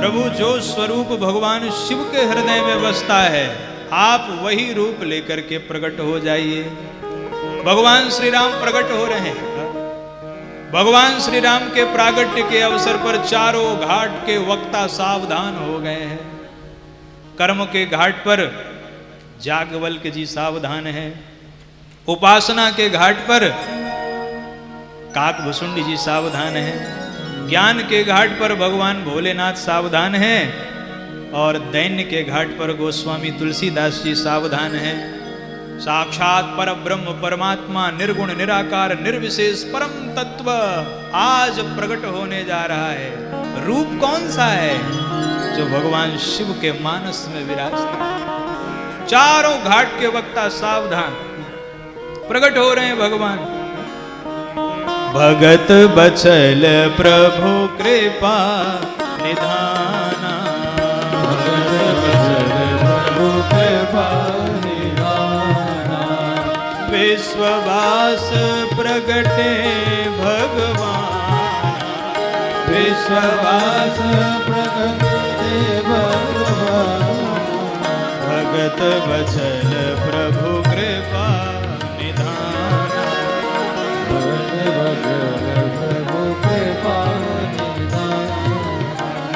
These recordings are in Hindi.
प्रभु जो स्वरूप भगवान शिव के हृदय में बसता है, आप वही रूप लेकर के प्रकट हो जाइए। भगवान श्री राम प्रकट हो रहे हैं। भगवान श्री राम के प्रागट्य के अवसर पर चारों घाट के वक्ता सावधान हो गए हैं। कर्म के घाट पर याज्ञवल्क्य जी सावधान है। उपासना के घाट पर काकभुसुंडी जी सावधान है। ज्ञान के घाट पर भगवान भोलेनाथ सावधान है। और दैन्य के घाट पर गोस्वामी तुलसीदास जी सावधान है। साक्षात पर ब्रह्म परमात्मा निर्गुण निराकार निर्विशेष परम तत्व आज प्रकट होने जा रहा है। रूप कौन सा है? जो भगवान शिव के मानस में विराजता है। चारों घाट के वक्ता सावधान, प्रकट हो रहे हैं भगवान। भगत बचल प्रभु कृपा निधाना, विश्ववास प्रगटे भगवान, विश्ववास प्रगटे भगवान। भगत बचल प्रभु कृपा निधाना, प्रभु कृपा निधाना।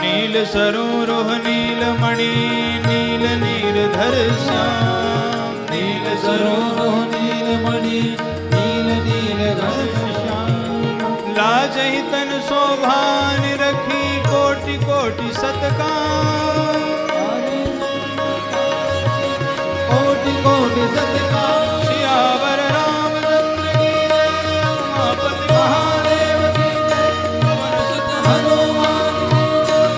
नील सरोरुह नील मणि नील नीरधर श्याम, नील सरोरुह नील मणि नील नीरधर श्याम। लाजहि तन शोभान रखी कोटि कोटि सतकाम, कोटि कोटि सतकाम। सियावर रामचंद्र की जय, उमापति महादेव की जय, पवन सुत हनुमान की जय।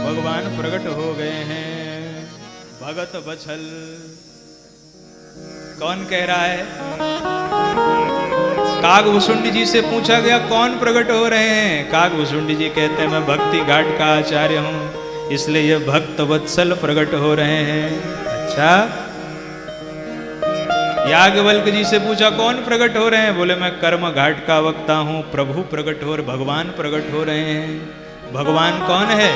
भगवान प्रकट हो गए हैं। भगत बछल कौन कह रहा है? काकभुसुंडी जी से पूछा गया कौन प्रकट हो रहे हैं? काकभुसुंडी जी कहते हैं मैं भक्ति घाट का आचार्य हूं, इसलिए ये भक्त वत्सल प्रकट हो रहे हैं। अच्छा, याज्ञवल्क्य जी से पूछा कौन प्रकट हो रहे हैं? बोले मैं कर्म घाट का वक्ता हूं, प्रभु प्रकट हो, भगवान प्रकट हो रहे हैं। भगवान कौन है?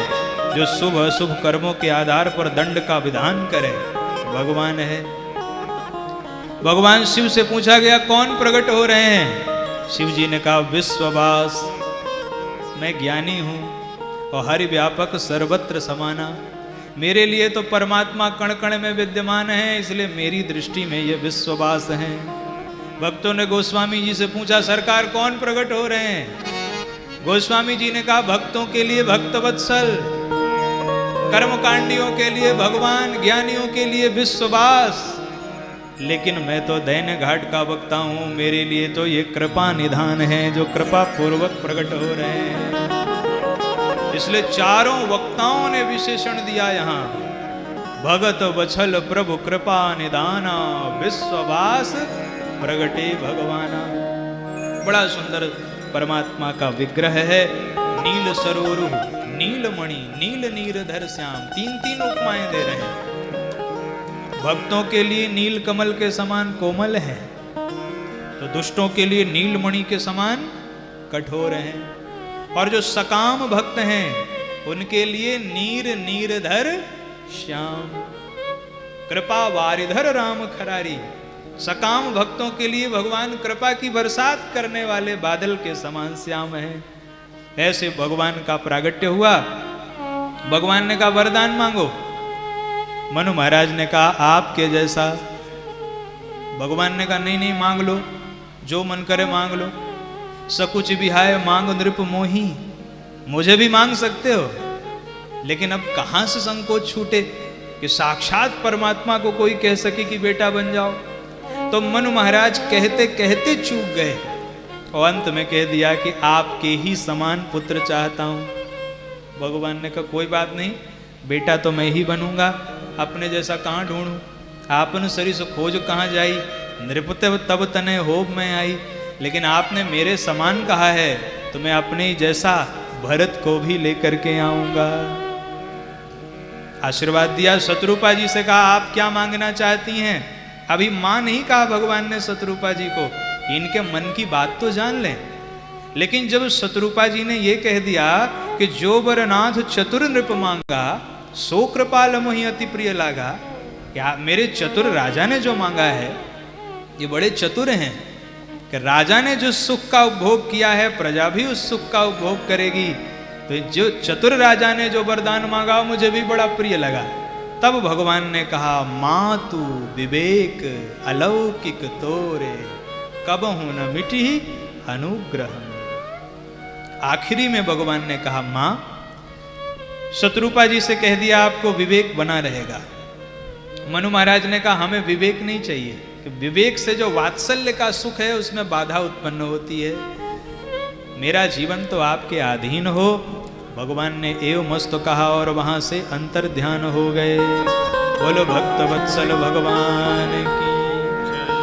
जो शुभ अशुभ कर्मों के आधार पर दंड का विधान करे, भगवान है। भगवान शिव से पूछा गया कौन प्रकट हो रहे हैं? शिव जी ने कहा विश्ववास, मैं ज्ञानी हूं और हरि व्यापक सर्वत्र समाना। मेरे लिए तो परमात्मा कण कण में विद्यमान है, इसलिए मेरी दृष्टि में ये विश्ववास है। भक्तों ने गोस्वामी जी से पूछा सरकार कौन प्रकट हो रहे हैं? गोस्वामी जी ने कहा भक्तों के लिए भक्तवत्सल, कर्मकांडियों के लिए भगवान, ज्ञानियों के लिए विश्ववास। लेकिन मैं तो दैन्य घाट का वक्ता हूं, मेरे लिए तो ये कृपा निधान है, जो कृपा पूर्वक प्रकट हो रहे हैं। इसलिए चारों वक्ताओं ने विशेषण दिया यहां, भगत बछल प्रभु कृपा निधाना, विश्ववास प्रगटे भगवाना। बड़ा सुंदर परमात्मा का विग्रह है। नील सरोरु नीलमणि नील नीरधर श्याम, तीन तीन उपमाएं दे रहे हैं। भक्तों के लिए नील कमल के समान कोमल है, तो दुष्टों के लिए नीलमणि के समान कठोर हैं। और जो सकाम भक्त हैं उनके लिए नीर नीरधर श्याम, कृपा वारिधर राम खरारी। सकाम भक्तों के लिए भगवान कृपा की बरसात करने वाले बादल के समान श्याम है। ऐसे भगवान का प्रागट्य हुआ। भगवान ने कहा वरदान मांगो। मनु महाराज ने कहा आपके जैसा। भगवान ने कहा नहीं नहीं मांग लो, जो मन करे मांग लो। सकुच बिहाय मांग नृप मोही, मुझे भी मांग सकते हो, लेकिन अब कहां से संकोच छूटे कि साक्षात परमात्मा को कोई कह सके कि बेटा बन जाओ। तो मनु महाराज कहते कहते चूक गए और अंत में कह दिया कि आपके ही समान पुत्र चाहता हूं। भगवान ने कहा कोई बात नहीं, बेटा तो मैं ही बनूंगा, अपने जैसा कहाँ ढूंढूं? आपन सरिस खोज कहाँ जाई, नृपत तब तने होब में आई। लेकिन आपने मेरे समान कहा है, तो मैं अपने ही जैसा भरत को भी लेकर के आऊंगा। आशीर्वाद दिया। शत्रुपा जी से कहा आप क्या मांगना चाहती हैं? अभी मां नहीं कहा भगवान ने शत्रुपा जी को, इनके मन की बात तो जान लें। लेकिन जब शत्रुपा जी ने ये कह दिया कि जो बर नाथ चतुर नृप मांगा, सो कृपाल मोहि अति प्रिय लागा। क्या मेरे चतुर राजा ने जो मांगा है, ये बड़े चतुर हैं कि राजा ने जो सुख का उपभोग किया है, प्रजा भी उस सुख का उपभोग करेगी। तो जो चतुर राजा ने जो वरदान मांगा मुझे भी बड़ा प्रिय लगा। तब भगवान ने कहा, मातु विवेक अलौकिक तोरे, कबहु न मिटी अनुग्रह। आखिरी में भगवान ने कहा, मां, शत्रुपा जी से कह दिया आपको विवेक बना रहेगा। मनु महाराज ने कहा, हमें विवेक नहीं चाहिए, कि विवेक से जो वात्सल्य का सुख है उसमें बाधा उत्पन्न होती है। मेरा जीवन तो आपके अधीन हो। भगवान ने एवं मस्त कहा और वहां से अंतर ध्यान हो गए। बोलो भक्त वत्सल भगवान की।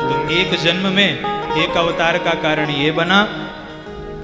तो एक जन्म में एक अवतार का कारण ये बना